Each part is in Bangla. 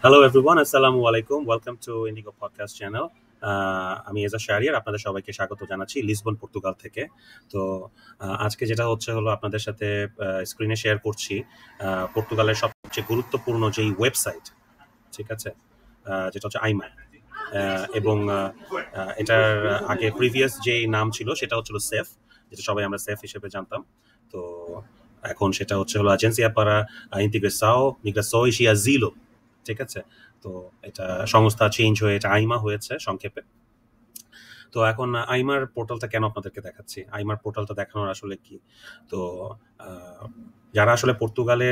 Hello everyone, Assalamu alaikum. Welcome to Indigo Podcast channel. আমি এজা শাহরিয়ার আপনাদের সবাইকে স্বাগত জানাচ্ছি লিসবন পর্তুগাল থেকে। তো আজকে যেটা হচ্ছে হলো আপনাদের সাথে স্ক্রিনে শেয়ার করছি পর্তুগালের সবচেয়ে গুরুত্বপূর্ণ যেই ওয়েবসাইট, ঠিক আছে, যেটা হচ্ছে আইমা, এবং এটার আগে প্রিভিয়াস যে নাম ছিল সেটা হচ্ছিল সেফ, যেটা সবাই আমরা সেফ হিসেবে জানতাম। তো এখন সেটা হচ্ছে হলো এজেন্সিয়া পারা ইন্টিগ্রেসাও মিগ্রাসোই শিয়াজিলো, ঠিক আছে। তো এটা সংস্থা চেঞ্জ হয়ে এটা আইমা হয়েছে সংক্ষেপে। তো এখন আইমার পোর্টালটা কেন আপনাদেরকে দেখাচ্ছি, আইমার পোর্টালটা দেখানোর আসলে কি, তো যারা আসলে পর্তুগালে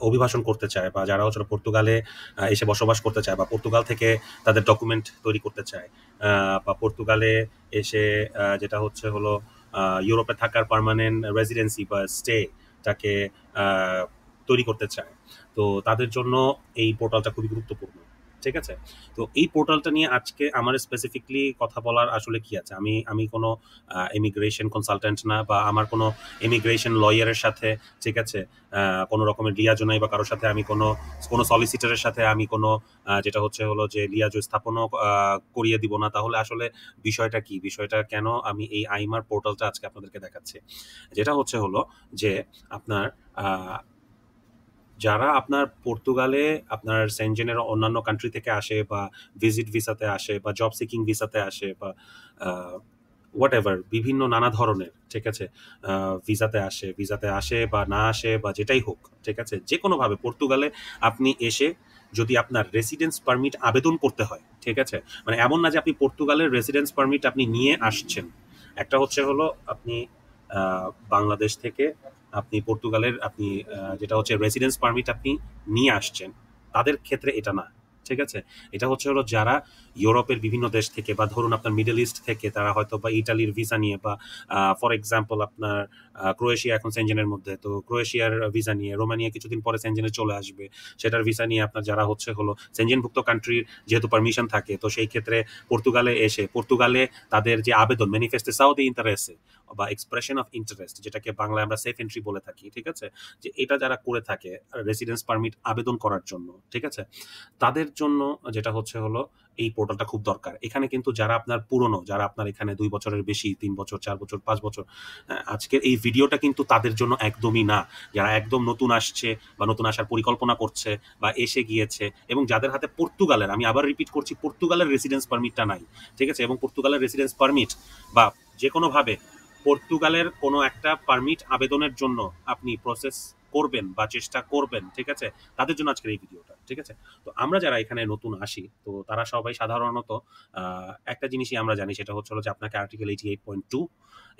অভিবাসন করতে চায় বা যারা আসলে পর্তুগালে এসে বসবাস করতে চায় বা পর্তুগাল থেকে তাদের ডকুমেন্ট তৈরি করতে চায় বা পর্তুগালে এসে যেটা হচ্ছে হলো ইউরোপে থাকার পার্মানেন্ট রেসিডেন্সি বা স্টেটাকে তৈরি করতে চায়, তো তাদের জন্য এই পোর্টালটা খুবই গুরুত্বপূর্ণ, ঠিক আছে। তো এই পোর্টালটা নিয়ে আজকে আমার স্পেসিফিকলি কথা বলার আসলে কি আছে, আমি কোনো ইমিগ্রেশন কনসালটেন্ট না বা আমার কোনো ইমিগ্রেশন লয়ারের সাথে, ঠিক আছে, কোনো রকমের লিয়াজো নাই বা কারোর সাথে আমি কোনো সলিসিটারের সাথে আমি কোনো যেটা হচ্ছে হলো যে লিয়াজো স্থাপনও করিয়ে দিব না। তাহলে আসলে বিষয়টা কি, বিষয়টা কেন আমি এই আইমার পোর্টালটা আজকে আপনাদেরকে দেখাচ্ছি। যেটা হচ্ছে হলো যে আপনার যারা আপনার পর্তুগালে আপনার সেনজেনের অন্যান্য কান্ট্রি থেকে আসে বা ভিজিট ভিসাতে আসে বা জব সিকিং ভিসাতে আসে বা হোয়াট এভার বিভিন্ন নানা ধরনের, ঠিক আছে, ভিসাতে আসে বা না আসে বা যেটাই হোক, ঠিক আছে, যে কোনোভাবে পর্তুগালে আপনি এসে যদি আপনার রেসিডেন্স পারমিট আবেদন করতে হয়, ঠিক আছে, মানে এমন না যে আপনি পর্তুগালের রেসিডেন্স পারমিট আপনি নিয়ে আসছেন। একটা হচ্ছে হলো আপনি বাংলাদেশ থেকে আপনি পর্তুগালের আপনি যেটা হচ্ছে রেসিডেন্স পারমিট আপনি নিয়ে আসছেন, তাদের ক্ষেত্রে এটা না, ঠিক আছে। এটা হচ্ছে হলো যারা ইউরোপের বিভিন্ন দেশ থেকে বা ধরুন আপনার মিডল ইস্ট থেকে, তারা হয়তো বা ইটালির ভিসা নিয়ে বা ফর এক্সাম্পল আপনার ক্রোয়েশিয়া এখন সেনজেনের মধ্যে, তো ক্রোয়েশিয়ার ভিসা নিয়ে রোমানিয়া কিছুদিন পরে সেনজেনে চলে আসবে, সেটার ভিসা নিয়ে আপনার যারা হচ্ছে হলো সেনজেনভুক্ত কান্ট্রির যেহেতু পারমিশন থাকে, তো সেই ক্ষেত্রে পর্তুগালে এসে পর্তুগালে তাদের যে আবেদন ম্যানিফেস্টেসাও দি ইন্টারেস্টে বা এক্সপ্রেশন অফ ইন্টারেস্ট, যেটাকে বাংলায় আমরা সেফ এন্ট্রি বলে থাকি, ঠিক আছে, যে এটা যারা করে থাকে রেসিডেন্স পারমিট আবেদন করার জন্য, ঠিক আছে, তাদের জন্য যেটা হচ্ছে হলো এই পোর্টালটা খুব দরকার। এখানে কিন্তু যারা আপনার পুরনো, যারা আপনার এখানে 2 বছরের বেশি, 3 বছর, 4 বছর, 5 বছর, আজকের এই ভিডিওটা কিন্তু তাদের জন্য একদমই না। যারা একদম নতুন আসছে বা নতুন আসার পরিকল্পনা করছে বা এসে গিয়েছে এবং যাদের হাতে পর্তুগালের, আমি আবার রিপিট করছি, পর্তুগালের রেসিডেন্স পারমিটটা নাই, ঠিক আছে, এবং পর্তুগালের রেসিডেন্স পারমিট বা যে কোনোভাবে পর্তুগালের কোনো একটা পারমিট আবেদনের জন্য আপনি প্রসেস করবেন বা চেষ্টা করবেন, ঠিক আছে, তাদের জন্য আজকের এই ভিডিওটা, ঠিক আছে। তো আমরা যারা এখানে নতুন আসি, তো তারা সবাই সাধারণত একটা জিনিসই আমরা জানি, সেটা হচ্ছে যে আপনাকে আর্টিকেল 88.2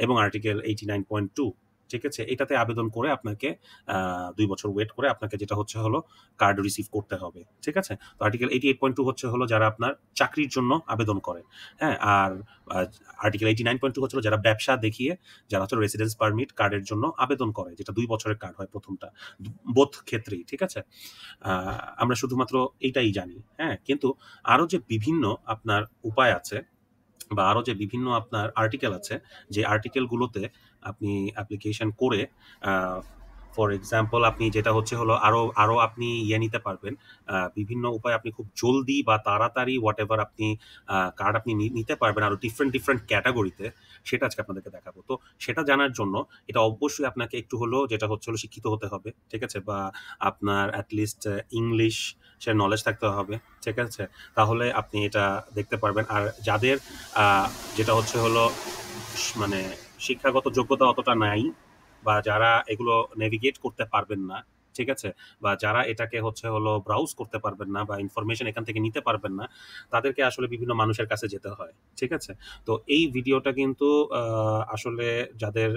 এবং আর্টিকেল 89.2, ঠিক আছে, এটাতে আবেদন করে আপনাকে 2 বছর ওয়েট করে আপনাকে যেটা হচ্ছে হলো কার্ড রিসিভ করতে হবে, ঠিক আছে। তো আর্টিকেল 88.2 হচ্ছে হলো যারা আপনার চাকরির জন্য আবেদন করে, হ্যাঁ, আর আর্টিকেল 89.2 হচ্ছে যারা ব্যবসা দেখিয়ে যারা হচ্ছে রেসিডেন্স পারমিট কার্ডের জন্য আবেদন করে, যেটা 2 বছরের কার্ড হয় প্রথমটা, বোথ ক্ষেত্রেই, ঠিক আছে। আমরা শুধুমাত্র এইটাই জানি, হ্যাঁ, কিন্তু আরো যে বিভিন্ন আপনার উপায় আছে বা আরো যে বিভিন্ন আপনার আর্টিকেল আছে, যে আর্টিকেলগুলোতে আপনি অ্যাপ্লিকেশন করে ফর এক্সাম্পল আপনি যেটা হচ্ছে হলো আরো আরো আপনি নিতে পারবেন, বিভিন্ন উপায় আপনি খুব জলদি বা তাড়াতাড়ি হোয়াট এভার আপনি কার্ড আপনি নিতে পারবেন আরো ডিফারেন্ট ডিফারেন্ট ক্যাটাগরিতে, সেটা আজকে আপনাদেরকে দেখাবো। তো সেটা জানার জন্য এটা অবশ্যই আপনাকে একটু হলো যেটা হচ্ছে হলো শিক্ষিত হতে হবে, ঠিক আছে, বা আপনার অ্যাটলিস্ট ইংলিশ সে নলেজ থাকতে হবে, ঠিক আছে, তাহলে আপনি এটা দেখতে পারবেন। আর যাদের যেটা হচ্ছে হলো মানে শিক্ষাগত যোগ্যতা অতটা নাই বা যারা এগুলো নেভিগেট করতে পারবেন না, ঠিক আছে, বা যারা এটাকে হচ্ছে হলো ব্রাউজ করতে পারবেন না বা ইনফরমেশন এখান থেকে নিতে পারবেন না, তাদেরকে আসলে বিভিন্ন মানুষের কাছে যেতে হয়, ঠিক আছে। তো এই ভিডিওটা কিন্তু আসলে যাদের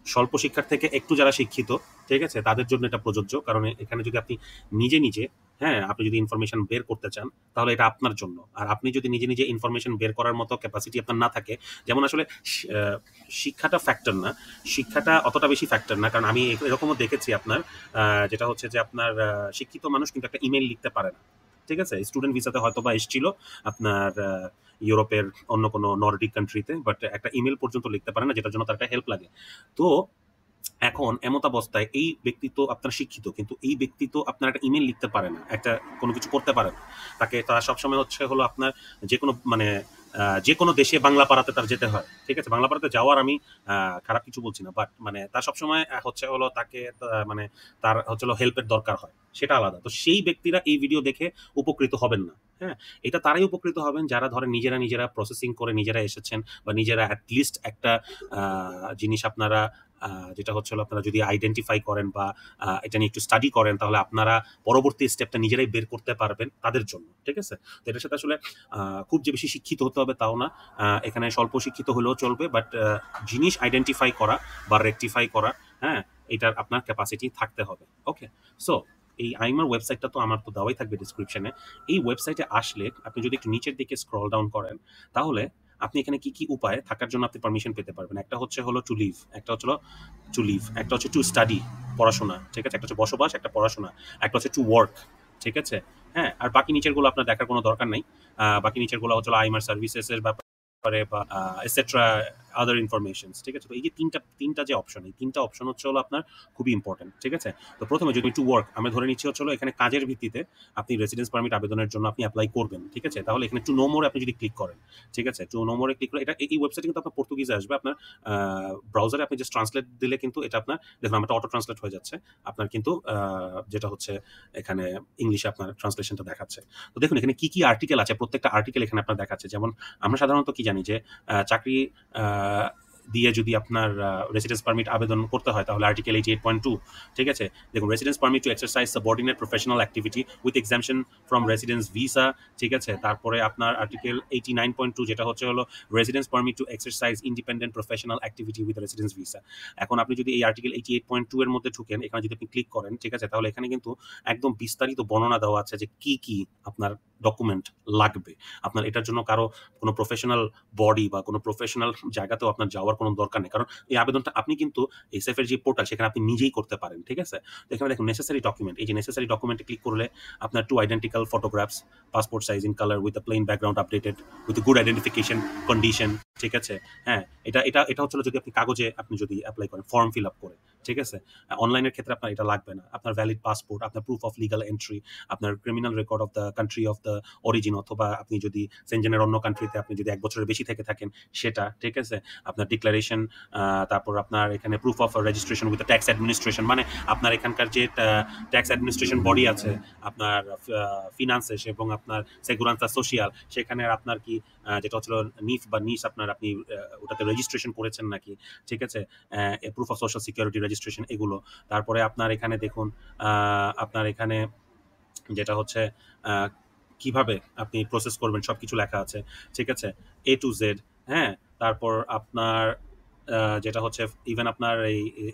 স্বল্প শিক্ষার থেকে একটু যারা শিক্ষিত, ঠিক আছে, তাদের জন্য এটা প্রযোজ্য, কারণ এখানে যদি আপনি নিজে নিজে, হ্যাঁ, আপনি যদি ইনফরমেশন বের করতে চান তাহলে এটা আপনার জন্য। আর আপনি যদি নিজে নিজে ইনফরমেশন বের করার মতো ক্যাপাসিটি আপনার না থাকে, যেমন আসলে শিক্ষাটা ফ্যাক্টর না, শিক্ষাটা অতটা বেশি ফ্যাক্টর না, কারণ আমি এরকমও দেখেছি আপনার যেটা হচ্ছে যে আপনার শিক্ষিত মানুষ কিন্তু একটা ইমেল লিখতে পারে না, ঠিক আছে, স্টুডেন্ট ভিসাতে হয়তো বা এসেছিল আপনার ইউরোপের অন্য কোনো নর্ডিক কান্ট্রিতে, বাট একটা ইমেল পর্যন্ত লিখতে পারে না, যেটার জন্য তার একটা হেল্প লাগে। তো এখন এমতাবস্থায় এই ব্যক্তি তো আপনার শিক্ষিত, কিন্তু এই ব্যক্তি তো আপনার একটা ইমেইল লিখতে পারে না, একটা কোনো কিছু করতে পারে না। তারা সবসময় হচ্ছে হলো আপনার যেকোনো মানে যেকোনো দেশে বাংলা পাড়াতে তার যেতে হয়। ঠিক আছে? বাংলা পাড়াতে যাওয়ার আমি খারাপ কিছু বলছি না। বাট মানে তার সবসময় হচ্ছে হলো তাকে মানে তার হচ্ছে হলো হেল্পের দরকার হয়। সেটা আলাদা। তো সেই ব্যক্তিরা এই ভিডিও দেখে উপকৃত হবেন না। হ্যাঁ? এটা তারাই উপকৃত হবেন যারা ধরেন নিজেরা প্রসেসিং করে নিজেরা এসেছেন বা নিজেরা এট লিস্ট একটা জিনিস আপনারা যেটা হচ্ছে হলো আপনারা যদি আইডেন্টিফাই করেন বা এটা নিয়ে একটু স্টাডি করেন, তাহলে আপনারা পরবর্তী স্টেপটা নিজেরাই বের করতে পারবেন তাদের জন্য। ঠিক আছে? তো এটার সাথে আসলে খুব যে বেশি শিক্ষিত হতে হবে তাও না। এখানে স্বল্প শিক্ষিত হলেও চলবে, বাট জিনিস আইডেন্টিফাই করা বা রেকটিফাই করা, হ্যাঁ, এটার আপনার ক্যাপাসিটি থাকতে হবে। ওকে? সো এই আইমার ওয়েবসাইটটা তো আমার তো দেওয়াই থাকবে ডিসক্রিপশনে। এই ওয়েবসাইটে আসলে আপনি যদি একটু নিচের দিকে স্ক্রল ডাউন করেন, তাহলে আপনি এখানে কি উপায় থাকার জন্য আপনি পারমিশন পেতে পারবেন। একটা হচ্ছে হলো টু লিভ, একটা হচ্ছে হলো একটা হচ্ছে টু স্টাডি, পড়াশোনা। ঠিক আছে? একটা হচ্ছে বসবাস, একটা পড়াশোনা। একটা হচ্ছে টু ওয়ার্ক। ঠিক আছে? হ্যাঁ, আর বাকি নিচেরগুলো আপনার দেখার কোনো দরকার নাই। বাকি নিচেরগুলো হচ্ছে আইমার সার্ভিসেস এর ব্যাপারে বা এটসেট্রা আদার ইনফরমেশনস। ঠিক আছে? তো এই যে তিনটা যে অপশন, এই তিনটা অপশন হচ্ছে হলো আপনার খুবই ইম্পর্টেন্ট। ঠিক আছে? তো প্রথমে যদি টু ওয়ার্ক আমরা ধরে নিচ্ছি হচ্ছে হলো এখানে কাজের ভিত্তিতে আপনি রেসিডেন্স পারমিট আবেদনের জন্য আপনি অ্যাপ্লাই করবেন। ঠিক আছে? তাহলে এখানে টু নো মোর আপনি যদি ক্লিক করেন, ঠিক আছে? টু নো মোরে ক্লিক করে এটা এই ওয়েবসাইটে কিন্তু আপনার পর্তুগিজে আসবে। আপনার ব্রাউজারে আপনি জাস্ট ট্রান্সলেট দিলে কিন্তু এটা আপনার দেখুন আমারটা অটো ট্রান্সলেট হয়ে যাচ্ছে। আপনার কিন্তু যেটা হচ্ছে এখানে ইংলিশে আপনার ট্রান্সলেশনটা দেখাচ্ছে। তো দেখুন এখানে কি আর্টিকেল আছে, প্রত্যেকটা আর্টিকেল এখানে আপনার দেখাচ্ছে। যেমন আমরা সাধারণত কি জানি যে চাকরি দিয়ে যদি আপনার রেসিডেন্স পারমিট আবেদন করতে হয় তাহলে আর্টিকেল 88.2। ঠিক আছে? দেখুন residence permit to exercise subordinate professional activity with exemption from residence visa. ঠিক আছে? তারপরে আপনার আর্টিকেল 89.2 যেটা হচ্ছে হলো residence permit to exercise independent professional activity with residence visa. এখন আপনি যদি এই আর্টিকেল 88.2 এর মধ্যে ঢুকেন, এখানে যদি আপনি ক্লিক করেন, ঠিক আছে? তাহলে এখানে কিন্তু একদম বিস্তারিত বর্ণনা দেওয়া আছে যে কি আপনার ডকুমেন্ট লাগবে। আপনার এটার জন্য কারো কোনো প্রফেশনাল বডি বা কোনো প্রফেশনাল জায়গাতেও আপনার যাওয়ার কোনো দরকার নেই। কারণ এই আবেদনটা আপনি কিন্তু এসএফ এর যে পোর্টাল সেখানে আপনি নিজেই করতে পারেন। ঠিক আছে? তো এখানে দেখুন নেসেসারি ডকুমেন্ট, এই যে নেসেসারি ডকুমেন্টে ক্লিক করলে আপনার 2 identical photographs, passport size in colour with a plain background updated with good identification condition. ঠিক আছে? হ্যাঁ, এটা হচ্ছে যদি আপনি কাগজে আপনি যদি এপ্লাই করেন ফর্ম ফিল আপ করে। ঠিক আছে? অনলাইনের ক্ষেত্রে আপনার এটা লাগবে না। আপনার ভ্যালিড পাসপোর্ট, আপনার প্রুফ অফ লিগাল এন্ট্রি, আপনার criminal record of the country of the origin, অথবা আপনি যদি সেনজেনের অন্য কান্ট্রিতে আপনি যদি 1 বছরের বেশি থেকে থাকেন সেটা। ঠিক আছে? আপনার ডিক্লারেশন, তারপর আপনার এখানে proof of registration with tax administration, মানে আপনার এখানকার যে ট্যাক্স অ্যাডমিনিস্ট্রেশন বডি আছে আপনার ফিনান্সেস এবং আপনার সেগুরান্সা সোশিয়াল, সেখানে আপনার কি যেটা হচ্ছিল নিফ বা নিস আপনার আপনি ওটাতে রেজিস্ট্রেশন করেছেন নাকি। ঠিক আছে? Proof of social security registration এগুলো। তারপরে আপনার এখানে দেখুন আপনার এখানে যেটা হচ্ছে কিভাবে আপনি প্রসেস করবেন সবকিছু লেখা আছে। ঠিক আছে? A to Z। হ্যাঁ? তারপর আপনার যেটা হচ্ছে ইভেন আপনার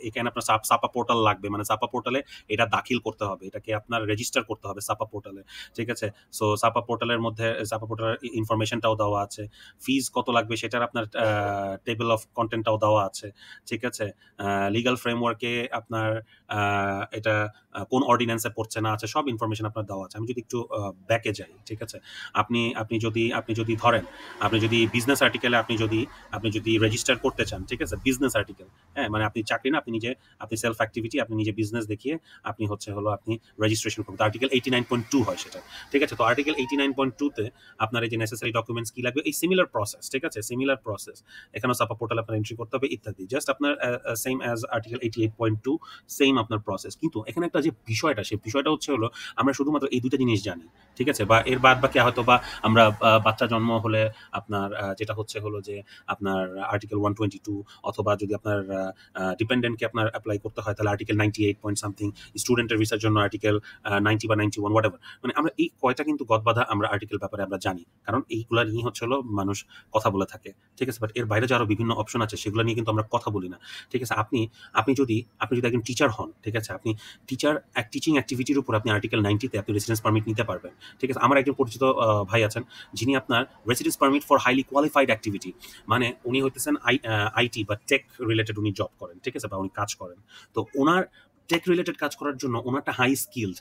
এখানে আপনার সাপা পোর্টাল লাগবে। মানে সাপা পোর্টালে এটা দাখিল করতে হবে। এটাকে আপনার রেজিস্টার করতে হবে সাপা পোর্টালে। ঠিক আছে? সো সাপা পোর্টালের মধ্যে সাপা পোর্টালের ইনফরমেশনটাও দেওয়া আছে। ফিস কত লাগবে সেটার আপনার টেবল অফ কনটেন্টটাও দেওয়া আছে। ঠিক আছে? লিগ্যাল ফ্রেমওয়ার্কে আপনার এটা কোন অর্ডিন্যান্সে পড়ছে না আছে সব ইনফরমেশন আপনার দেওয়া আছে। আমি যদি একটু ব্যাকে যাই, ঠিক আছে? আপনি যদি ধরেন আপনি যদি বিজনেস আর্টিকেলে আপনি যদি রেজিস্টার করতে চান, ঠিক আছে? বিজনেস আর্টিকেল, হ্যাঁ? মানে আপনি চাকরি না, আপনি সেলফ অ্যাক্টিভিটি, আপনি নিজে বিজনেস দেখিয়ে আপনি হচ্ছে হলো আপনি রেজিস্ট্রেশন করবেন। তো আর্টিকেল 89.2 হয় সেটা। ঠিক আছে? তো আর্টিকেল 89.2 তে আপনার এই যে নেসেসারি ডকুমেন্টস কি লাগবে, এই সিমিলার প্রসেস। ঠিক আছে? Similar process. এখানেও সাপা পোর্টাল আপনার এন্ট্রি করতে হবে ইত্যাদি। জাস্ট আপনার সেম অ্যাজ আর্টিকেল 88.2 সেম আপনার প্রসেস। কিন্তু এখানে একটা যে বিষয়টা, সেই বিষয়টা হচ্ছে হলো আমরা শুধুমাত্র এই 2টা জিনিস জানি। ঠিক আছে? বা এর বাদ বাকি হয়তো বা আমরা বাচ্চা জন্ম হলে আপনার যেটা হচ্ছে হলো যে আপনার আর্টিকেল 122, অথবা যদি আপনার ডিপেন্ডেন্টকে আপনার এপ্লাই করতে হয় তাহলে আর্টিকেল 98 পয়েন্ট সামথিং, স্টুডেন্টের ভিসার জন্য আর্টিকেল 90 বা 91 হোয়াটএভার। মানে আমরা এই কয়টা কিন্তু গদবাঁধা আমরা আর্টিকেল ব্যাপারে আমরা জানি, কারণ এইগুলা নিয়ে হচ্ছে হলো মানুষ কথা বলে থাকে। ঠিক আছে? বাট এর বাইরে যে আরো বিভিন্ন অপশন আছে সেগুলো নিয়ে কিন্তু আমরা কথা বলি না। ঠিক আছে? আপনি যদি একজন টিচার হন, ঠিক আছে? আপনি টিচিং অ্যাক্টিভিটির উপর আপনি আর্টিকেল 90 তে আপনি রেসিডেন্স পারমিট নিতে পারবেন। ঠিক আছে? আমার একজন পরিচিত ভাই আছেন যিনি আপনার residence permit for highly qualified activity, মানে উনি হইতেছেন আইটি বা টেক রিলেটেড উনি জব করেন। ঠিক আছে? বা উনি কাজ করেন। তো টেক রিলেটেড কাজ করার জন্য ওনারটা হাই স্কিলড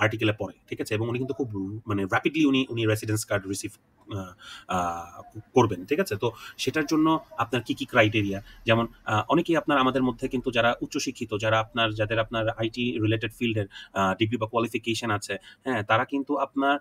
আর্টিকেলে পড়ে, ঠিক আছে, এবং উনি কিন্তু খুব মানে র্যাপিডলি উনি রেসিডেন্স কার্ড রিসিভ করবেন, ঠিক আছে। তো সেটার জন্য আপনার কি কি ক্রাইটেরিয়া, যেমন অনেকেই আপনার আমাদের মধ্যে কিন্তু যারা উচ্চশিক্ষিত, যাদের আপনার আইটি রিলেটেড ফিল্ডের ডিগ্রি বা কোয়ালিফিকেশন আছে, হ্যাঁ, তারা কিন্তু আপনার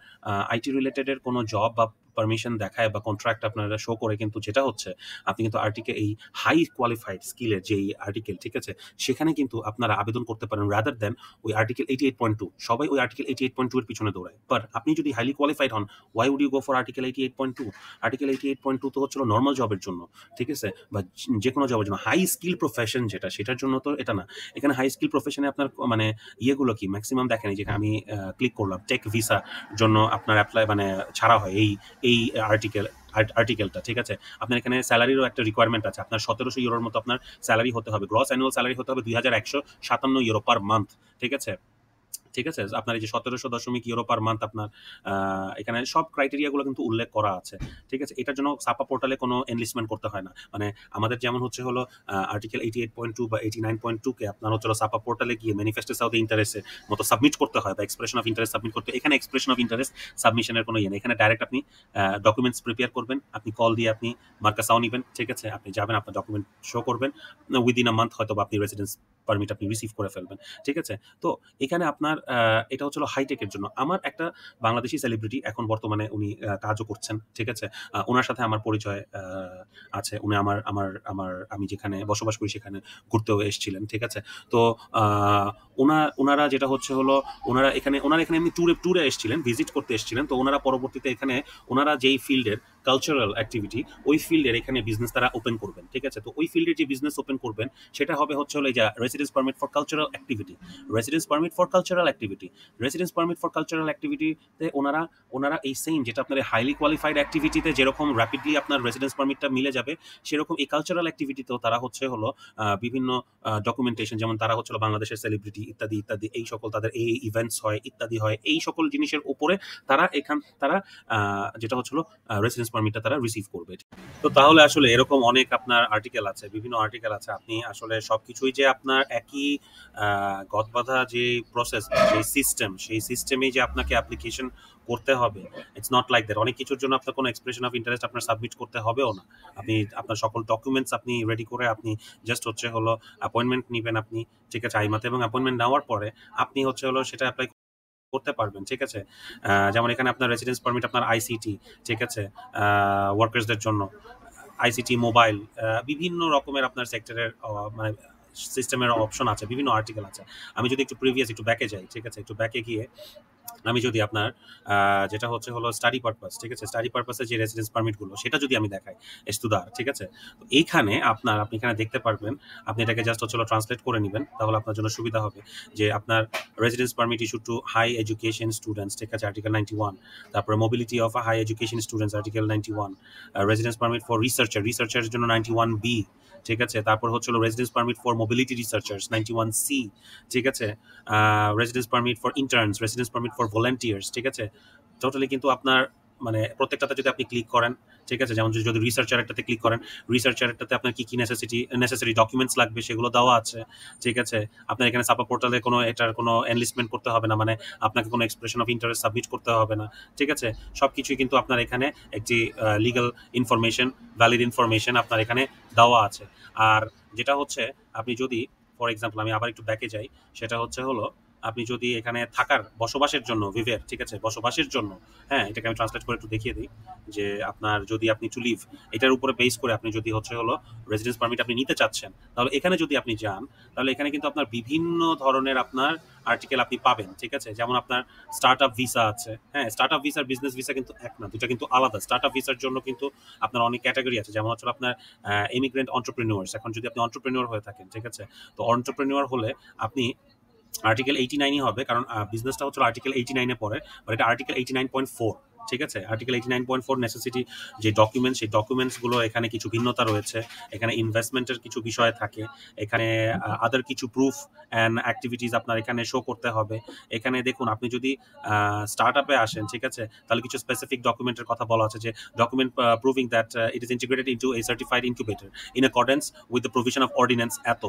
আইটি রিলেটেডের কোনো জব বা পারমিশন দেখায় বা কন্ট্রাক্ট আপনারা শো করে, কিন্তু যেটা হচ্ছে আপনি কিন্তু আর্টিকেল এই হাই কোয়ালিফাইড স্কিলের যে আর্টিকেল, ঠিক আছে, সেখানে কিন্তু আপনারা আবেদন করতে পারেন রাদার দেন ওই আর্টিকেল 88.2। সবাই ওই আর্টিকেল 88.2 এর পিছনে দৌড়ায়, বাট আপনি যদি হাইলি কোয়ালিফাইড হন, why would you go for article 88.2? Article 88.2 তো হচ্ছিল নর্মাল জবের জন্য, ঠিক আছে, বা যে কোনো জবের জন্য। হাই স্কিল প্রফেশন যেটা, সেটার জন্য তো এটা না। এখানে হাই স্কিল প্রফেশনে আপনার মানে ইয়েগুলো কি ম্যাক্সিমাম দেখেন, যেখানে আমি ক্লিক করলাম টেক ভিসা জন্য আপনার অ্যাপ্লাই মানে ছাড়া হয় এই আর্টিকেলটা, ঠিক আছে। আপনার এখানে স্যালারিরও একটা রিকোয়ারমেন্ট আছে, আপনার 1700 ইউরোর মতো আপনার স্যালারি হতে হবে, গ্রস অ্যানুয়াল স্যালারি হতে হবে 2157 ইউরো পার মান্থ, ঠিক আছে। ঠিক আছে, আপনার এই যে 1700.ইউরো পার মান্থ আপনার এখানে সব ক্রাইটেরিয়াগুলো কিন্তু উল্লেখ করা আছে, ঠিক আছে। এটার জন্য সাপা পোর্টালে কোনো এনলিস্টমেন্ট করতে হয় না, মানে আমাদের যেমন হচ্ছে হলো আর্টিকেল 88.2 বা 89.2 কে আপনার হচ্ছে সাপা পোর্টালে গিয়ে ম্যানিফেস্টো অফ ইন্টারেস্টের মতো সাবমিট করতে হয়, বা এক্সপ্রেশন অফ ইন্টারেস্ট সাবমিট করতে। এখানে এক্সপ্রেশন অফ ইন্টারেস্ট সাবমিশনের কোনো ইয়ে নেই, এখানে ডাইরেক্ট আপনি ডকুমেন্টস প্রিপেয়ার করবেন, আপনি কল দিয়ে আপনি মার্কাসাও নেবেন, ঠিক আছে, আপনি যাবেন, আপনার ডকুমেন্ট শো করবেন, উইদিন আ মান্থ হয়তো আপনি রেসিডেন্স পারমিট আপনি রিসিভ করে ফেলবেন, ঠিক আছে। তো এখানে আপনার এটা হচ্ছিল হাইটেকের জন্য। আমার একটা বাংলাদেশি সেলিব্রিটি এখন বর্তমানে উনি কাজও করছেন, ঠিক আছে। ওনার সাথে আমার পরিচয় আছে, উনি আমি যেখানে বসবাস করি সেখানে ঘুরতেও এসেছিলেন, ঠিক আছে। তো ওনারা যেটা হচ্ছে হলো ওনারা এখানে এমনি ট্যুরে এসেছিলেন, ভিজিট করতে এসেছিলেন। তো ওনারা পরবর্তীতে এখানে ওনারা যেই ফিল্ডের কালচারাল অ্যাক্টিভিটি, ওই ফিল্ডের এখানে বিজনেস তারা ওপেন করবেন, ঠিক আছে। তো ওই ফিল্ডের যে বিজনেস ওপেন করবেন সেটা হবে হচ্ছে হলো এই যে residence permit for cultural activity. Residence permit for cultural activity residence permit for cultural অ্যাক্টিভিটিতে ওনারা এই সেম যেটা আপনার হাইলি কোয়ালিফাইড অ্যাক্টিভিটিতে যেরকম র্যাপিডলি আপনার রেসিডেন্স পারমিটটা মিলে যাবে, সেরকম এই কালচারাল অ্যাক্টিভিটিতেও তারা হচ্ছে হলো বিভিন্ন ডকুমেন্টেশন, যেমন তারা হচ্ছে বাংলাদেশের সেলিব্রিটি ইত্যাদি ইত্যাদি, এই সকল তাদের এই ইভেন্টস হয় ইত্যাদি হয়, এই সকল জিনিসের উপরে তারা যেটা হচ্ছিল রেসিডেন্স পারমিটটা তারা রিসিভ করবে। তো তাহলে আসলে এরকম অনেক আপনার আর্টিকেল আছে, বিভিন্ন আর্টিকেল আছে, আপনি আসলে সবকিছুই যে আপনার একই গদবাঁধা যে প্রসেস, সেই সিস্টেমেই যে আপনাকে অ্যাপ্লিকেশন করতে হবে, ইটস নট লাইক দ্যাট। অনেক কিছুর জন্য আপনার কোনো এক্সপ্রেশন অফ ইন্টারেস্ট আপনার সাবমিট করতে হবেও না, আপনি আপনার সকল ডকুমেন্টস আপনি রেডি করে আপনি জাস্ট হচ্ছে হলো অ্যাপয়েন্টমেন্ট নেবেন আপনি, ঠিক আছে, আইমাতে, এবং অ্যাপয়েন্টমেন্ট নেওয়ার পরে আপনি হচ্ছে হলো সেটা অ্যাপ্লাই করতে পারবেন, ঠিক আছে। যেমন এখানে আপনার রেসিডেন্স পারমিট আপনার আইসিটি, ঠিক আছে, ওয়ার্কার্সদের জন্য আইসিটি, মোবাইল, বিভিন্ন রকমের আপনার সেক্টরের মানে সিস্টেমের অপশন আছে, বিভিন্ন আর্টিকেল আছে। আমি যদি একটু একটু ব্যাকে যাই, ঠিক আছে, একটু ব্যাকে গিয়ে আমি যদি আপনার যেটা হচ্ছে হলো স্টাডি পারপাস, ঠিক আছে, স্টাডি পারপাসে যে রেসিডেন্স পারমিটগুলো সেটা যদি আমি দেখাই এস্তুদার, ঠিক আছে। তো এইখানে আপনি এখানে দেখতে পারবেন, আপনি এটাকে জাস্ট হচ্ছে ট্রান্সলেট করে নেবেন, তাহলে আপনার জন্য সুবিধা হবে যে আপনার residence permit issue to high education students, ঠিক আছে, আর্টিকেল 91। তারপরে mobility of high education students, article 91। Residence permit for রিসার্চারের জন্য 91B, ঠিক আছে। তারপর হচ্ছে residence permit for mobility researchers 91C, ঠিক আছে। Residence permit for interns, residence permit for volunteers, ঠিক আছে। টোটালি কিন্তু আপনার মানে প্রত্যেকটাতে যদি আপনি ক্লিক করেন, ঠিক আছে, যেমন যদি রিসার্চারেরটাতে ক্লিক করেন, রিসার্চারেরটাতে আপনার কি কি নেসেসারি ডকুমেন্টস লাগবে সেগুলো দেওয়া আছে, ঠিক আছে। আপনার এখানে সাপা পোর্টালে এটার কোনো এনলিস্টমেন্ট করতে হবে না, মানে আপনাকে কোনো এক্সপ্রেশন অফ ইন্টারেস্ট সাবমিট করতে হবে না, ঠিক আছে। সব কিছুই কিন্তু আপনার এখানে একটি লিগাল ইনফরমেশন, ভ্যালিড ইনফরমেশন আপনার এখানে দেওয়া আছে। আর যেটা হচ্ছে আপনি যদি ফর এক্সাম্পল আমি আবার একটু ব্যাকে যাই, সেটা হচ্ছে হলো আপনি যদি এখানে বসবাসের জন্য ভিভের, ঠিক আছে, বসবাসের জন্য, হ্যাঁ, এটাকে আমি ট্রান্সলেট করে একটু দেখিয়ে দিই যে আপনার যদি আপনি টু লিভ এটার উপরে বেস করে আপনি যদি হচ্ছে হলো রেসিডেন্স পারমিট আপনি নিতে চাচ্ছেন, তাহলে এখানে যদি আপনি যান, তাহলে এখানে কিন্তু আপনার বিভিন্ন ধরনের আপনার আর্টিকেল আপনি পাবেন, ঠিক আছে। যেমন আপনার স্টার্ট আপ ভিসা আছে, হ্যাঁ, স্টার্ট আপ ভিসার বিজনেস ভিসা কিন্তু এক না, দুটা কিন্তু আলাদা। স্টার্ট আপ ভিসার জন্য কিন্তু আপনার অনেক ক্যাটাগরি আছে, যেমন হচ্ছে আপনার ইমিগ্রেন্ট অন্টারপ্রেনিউয়ার্স। এখন যদি আপনি অন্টারপ্রেনিউয়ার হয়ে থাকেন, ঠিক আছে, তো অন্টারপ্রেনিউয়ার হলে আপনি আর্টিকেল 89 হবে, কারণ বিজনেসটা হচ্ছে আর্টিকেল 89 পড়ে, বাট এটা আর্টিকেল 89.4, ঠিক আছে। আর্টিকেল 89.4 নেসেসিটি যে ডকুমেন্টস, সেই ডকুমেন্টসগুলো এখানে কিছু ভিন্নতা রয়েছে, এখানে ইনভেস্টমেন্টের কিছু বিষয় থাকে, এখানে আদার কিছু প্রুফ অ্যান্ড অ্যাক্টিভিটিস আপনার এখানে শো করতে হবে। এখানে দেখুন, আপনি যদি স্টার্ট আপে আসেন, ঠিক আছে, তাহলে কিছু স্পেসিফিক ডকুমেন্টের কথা বলা আছে, যে document proving that it is integrated into A certified incubator in accordance with the provision of ordinance এত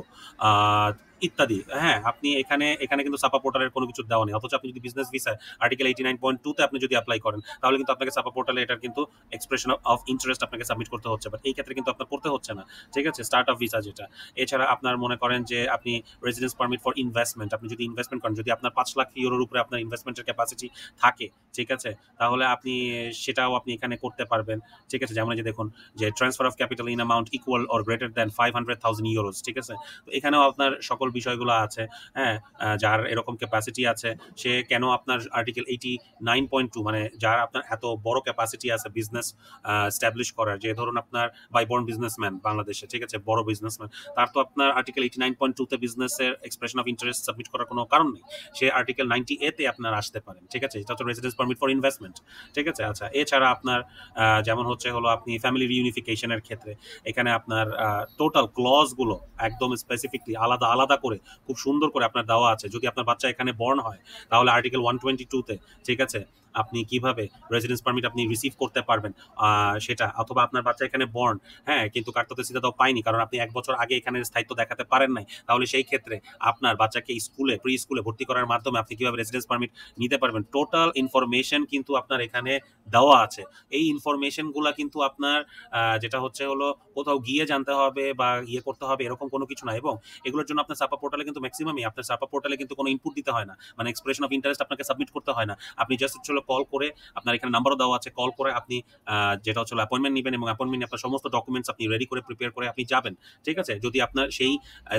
ইত্যাদি। হ্যাঁ, আপনি এখানে এখানে কিন্তু সাপা পোর্টালের কোনো কিছু দেওয়া নেই। অথচ আপনি যদি বিজনেস ভিসায় আর্টিকেল 89.2 তে আপনি যদি এপ্লাই করেন, তাহলে কিন্তু আপনাকে সাপা পোর্টালে এটার কিন্তু এক্সপ্রেশন অফ ইন্টারেস্ট আপনাকে সাবমিট করতে হচ্ছে। বাট এই ক্ষেত্রে কিন্তু আপনার করতে হচ্ছে না। ঠিক আছে? স্টার্ট আপ ভিসা যেটা। এছাড়া আপনার মনে করেন যে আপনি রেসিডেন্স পারমিট ফর ইনভেস্টমেন্ট, আপনি যদি ইনভেস্টমেন্ট করেন, যদি আপনার ৫ লাখ ইউরোর উপরে আপনার ইনভেস্টমেন্টের ক্যাপাসিটি থাকে, ঠিক আছে? তাহলে আপনি সেটাও আপনি এখানে করতে পারবেন। ঠিক আছে? যেমন এই যে দেখুন যে transfer of capital in amount equal or greater than 500,000 euros. ঠিক আছে? তো এখানেও আপনার সকল বিষয়গুলো আছে। হ্যাঁ, যার এরকম ক্যাপাসিটি আছে সে কেন আপনার আর্টিকেল 89.2 মানে যার আপনার এত বড় ক্যাপাসিটি আছে বিজনেস এস্টাবলিশ করার, যে ধরুন আপনার বাই বর্ন বিজনেসম্যান বাংলাদেশে, ঠিক আছে, বড় বিজনেসম্যান, তার তো আপনার আর্টিকেল 89.2 তে বিজনেসের এক্সপ্রেশন অফ ইন্টারেস্ট সাবমিট করার কোনো কারণ নেই। সে আর্টিকেল 90A তে আপনার আসতে পারেন। ঠিক আছে? এটা হচ্ছে রেসিডেন্স পারমিট ফর ইনভেস্টমেন্ট। ঠিক আছে? আচ্ছা, এছাড়া আপনার যেমন হচ্ছে হলো আপনি ফ্যামিলি রিউনিফিকেশনের ক্ষেত্রে এখানে আপনার টোটাল ক্লজগুলো একদম স্পেসিফিকলি আলাদা আলাদা করে খুব সুন্দর করে আপনার দেওয়া আছে। যদি আপনার বাচ্চা এখানে বর্ন হয়, তাহলে আর্টিকেল 122 তে, ঠিক আছে, আপনি কিভাবে রেসিডেন্স পারমিট আপনি রিসিভ করতে পারবেন সেটা, অথবা আপনার বাচ্চা এখানে বর্ন, হ্যাঁ, কিন্তু কার্ততে সিধাটাও পায়নি কারণ আপনি ১ বছর আগে এখানে স্থায়িত্ব দেখাতে পারেন নাই, তাহলে সেই ক্ষেত্রে আপনার বাচ্চাকে স্কুলে প্রি স্কুলে ভর্তি করার মাধ্যমে আপনি কিভাবে রেসিডেন্স পারমিট নিতে পারবেন, টোটাল ইনফরমেশন কিন্তু আপনার এখানে দেওয়া আছে। এই ইনফরমেশনগুলো কিন্তু আপনার যেটা হচ্ছে হলো কোথাও গিয়ে জানতে হবে বা ইয়ে করতে হবে এরকম কোনো কিছু না। এবং এগুলোর জন্য আপনার সাপা পোর্টালে কিন্তু ম্যাক্সিমামই আপনার সাপা পোর্টালে কিন্তু কোনো ইনপুট দিতে হয় না, মানে এক্সপ্রেশন অফ ইন্টারেস্ট আপনাকে সাবমিট করতে হয় না। আপনি জাস্ট হচ্ছে কল করে, আপনার এখানে নাম্বারও দেওয়া আছে, কল করে আপনি যেটা হচ্ছে অ্যাপয়েন্টমেন্ট নেবেন এবং অ্যাপয়েন্টমেন্ট নিয়ে আপনার সমস্ত ডকুমেন্টস আপনি রেডি করে প্রিপেয়ার করে আপনি যাবেন। ঠিক আছে? যদি আপনার সেই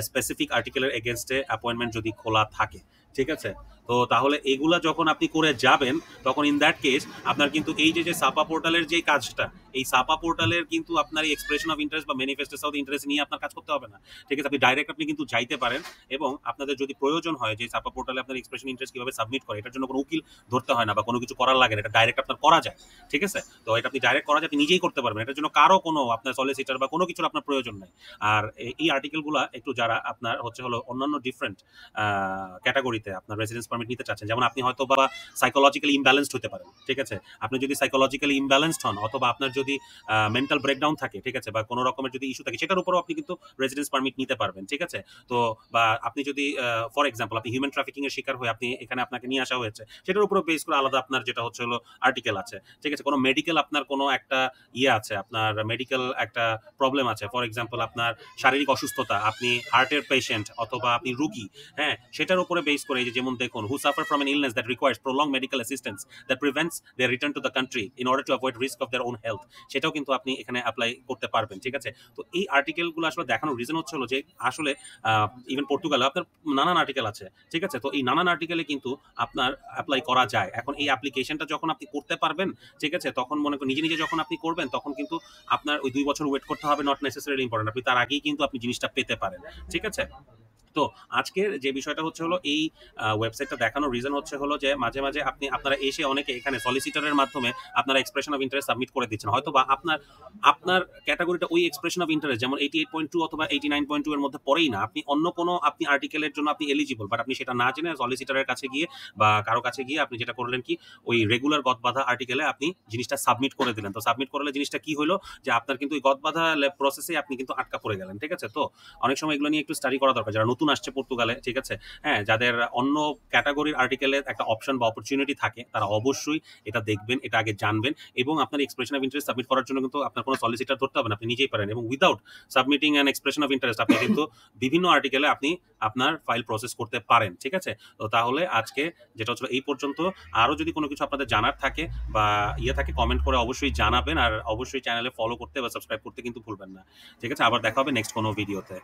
স্পেসিফিক আর্টিকেলের এগেনস্টে অ্যাপয়েন্টমেন্ট যদি খোলা থাকে। ঠিক আছে? তো তাহলে এগুলা যখন আপনি করে যাবেন, তখন ইন দ্যাট কেস আপনার কিন্তু এই যে সাপা পোর্টালের যে কাজটা, এই সাপা পোর্টালের কিন্তু আপনার এই এক্সপ্রেশন অফ ইন্টারেস্ট বা ম্যানিফেস্টেশন অফ ইন্টারেস্ট নিয়ে আপনার কাজ করতে হবে না। ঠিক আছে? আপনি ডাইরেক্ট আপনি কিন্তু যাইতে পারেন এবং আপনাদের যদি প্রয়োজন হয় যে সাপা পোর্টালে আপনার এক্সপ্রেশন ইন্টারেস্ট কিভাবে সাবমিট করে, এটার জন্য কোনো উকিল ধরতে হয় না বা কোনো কিছু করার লাগে না, এটা ডাইরেক্ট আপনার করা যায়। ঠিক আছে? তো এটা আপনি ডাইরেক্ট করা যায়, আপনি নিজেই করতে পারবেন। এটার জন্য কারো কোনো আপনার সলিসিটার বা কোনো কিছুর আপনার প্রয়োজন নাই। আর এই আর্টিকেলগুলো একটু যারা আপনার হচ্ছে হলো অন্যান্য ডিফারেন্ট ক্যাটাগরিতে আপনার রেসিডেন্স পারমিট নিতে চাচ্ছেন, যেমন আপনি হয়তো বা সাইকোলজিক্যালি ইমব্যালেন্সড হতে পারেন। ঠিক আছে? আপনি যদি সাইকোলজিক্যালি ইমব্যালেন্সড হন অথবা আপনার যদি মেন্টাল ব্রেকডাউন থাকে, ঠিক আছে, বা কোনো রকমের যদি ইস্যু থাকে, সেটার উপরেও আপনি কিন্তু রেসিডেন্স পারমিট নিতে পারবেন। ঠিক আছে? তো বা আপনি যদি ফর এক্সাম্পল আপনি হিউম্যান ট্রাফিকিং এর শিকার হয়ে আপনি এখানে আপনাকে নিয়ে আসা হয়েছে, সেটার উপরে বেস করে আলাদা আপনার যেটা হচ্ছে হলো আর্টিকেল আছে। ঠিক আছে? কোনো মেডিকেল আপনার কোনো একটা ইয়ে আছে, আপনার মেডিকেল একটা প্রবলেম আছে, ফর এক্সাম্পল আপনার শারীরিক অসুস্থতা, আপনি হার্টের পেশেন্ট অথবা আপনি রুগী, হ্যাঁ, সেটার উপরে বেস করে যেমন দেখুন, who suffer from an illness that requires prolonged medical assistance that prevents their return to the country in order to avoid risk of their own health, সেটাও কিন্তু আপনি এখানে অ্যাপ্লাই করতে পারবেন। ঠিক আছে? তো এই আর্টিকেলগুলো আসলে দেখানোর রিজন হচ্ছে হলো যে আসলে ইভেন পর্তুগালে আপনার নানান আর্টিকেল আছে। ঠিক আছে? তো এই নানান আর্টিকেলে কিন্তু আপনার অ্যাপ্লাই করা যায়। এখন এই অ্যাপ্লিকেশনটা যখন আপনি করতে পারবেন, ঠিক আছে, তখন মনে করেন নিজে নিজে যখন আপনি করবেন, তখন কিন্তু আপনার ওই ২ বছর ওয়েট করতে হবে, নট নেসেসারিলি ইম্পর্টেন্ট, আপনি তার আগেই কিন্তু আপনি জিনিসটা পেতে পারেন। ঠিক আছে? তো আজকের যে বিষয়টা হচ্ছে হলো এই ওয়েবসাইটটা দেখানোর রিজন হচ্ছে হলো যে মাঝে মাঝে আপনারা এসে অনেকে এখানে সলিসিটারের মাধ্যমে আপনারা এক্সপ্রেশন অফ ইন্টারেস্ট সাবমিট করে দিচ্ছেন, হয়তো বা আপনার ক্যাটাগরিটা ওই এক্সপ্রেশন অফ ইন্টারেস্ট যেমন 88.2 অথবা 89.2 এর মধ্যে পড়েই না, আপনি অন্য কোনো আপনি আর্টিকেলের জন্য আপনি এলিজিবল, বাট আপনি সেটা না জেনে সলিসিটারের কাছে গিয়ে বা কারো কাছে গিয়ে আপনি যেটা করলেন কি, ওই রেগুলার গদবাধা আর্টিকেলে আপনি জিনিসটা সাবমিট করে দিলেন। তো সাবমিট করলে জিনিসটা কি হলো যে আপনার কিন্তু ওই গদবাধা প্রসেসে আপনি কিন্তু আটকা পড়ে গেলেন। ঠিক আছে? তো অনেক সময় এগুলো নিয়ে একটু স্টাডি করা দরকার, যারা নতুন আসছে পর্তুগালে, ঠিক আছে, হ্যাঁ, যাদের অন্য ক্যাটাগরির আর্টিকেলে একটা অপশন বা অপরচুনিটি থাকে, তারা অবশ্যই এটা দেখবেন, এটা আগে জানবেন। এবং আপনার এক্সপ্রেশন অফ ইন্টারেস্ট সাবমিট করার জন্য কিন্তু আপনার কোনো সলিসিটার ধরতে হবে না, আপনি নিজেই পারেন। এবং without submitting an expression of interest আপনি কিন্তু বিভিন্ন আর্টিকেলে আপনি আপনার ফাইল প্রসেস করতে পারেন। ঠিক আছে? তো তাহলে আজকে যেটা হচ্ছে এই পর্যন্ত। আরও যদি কোনো কিছু আপনাদের জানার থাকে বা ইয়ে থাকে, কমেন্ট করে অবশ্যই জানাবেন, আর অবশ্যই চ্যানেলে ফলো করতে বা সাবস্ক্রাইব করতে কিন্তু ভুলবেন না। ঠিক আছে? আবার দেখা হবে নেক্সট কোনো ভিডিওতে।